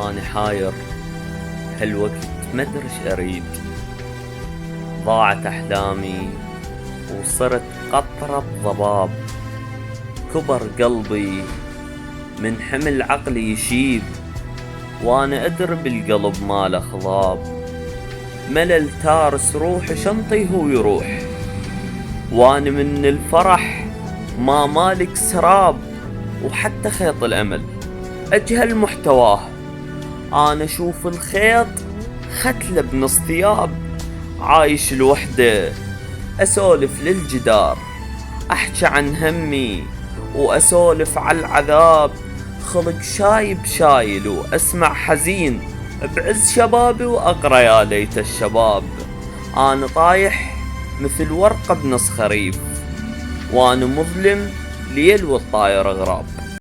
أنا حاير هالوقت مدري ايش اريد. ضاعت احلامي وصرت قطرة ضباب. كبر قلبي من حمل عقلي يشيب، وانا ادري بالقلب ماله خضاب. ملل تارس روح شنطي هو يروح، وانا من الفرح ما مالك سراب. وحتى خيط الامل اجهل محتواه، انا اشوف الخيط ختله بنص ثياب. عايش الوحدة اسولف للجدار، احكي عن همي واسولف على العذاب. خلق شايب شايل واسمع حزين بعز شبابي، واقرا يا ليت الشباب. انا طايح مثل ورقة بنص خريف، وانا مظلم ليل والطاير غراب.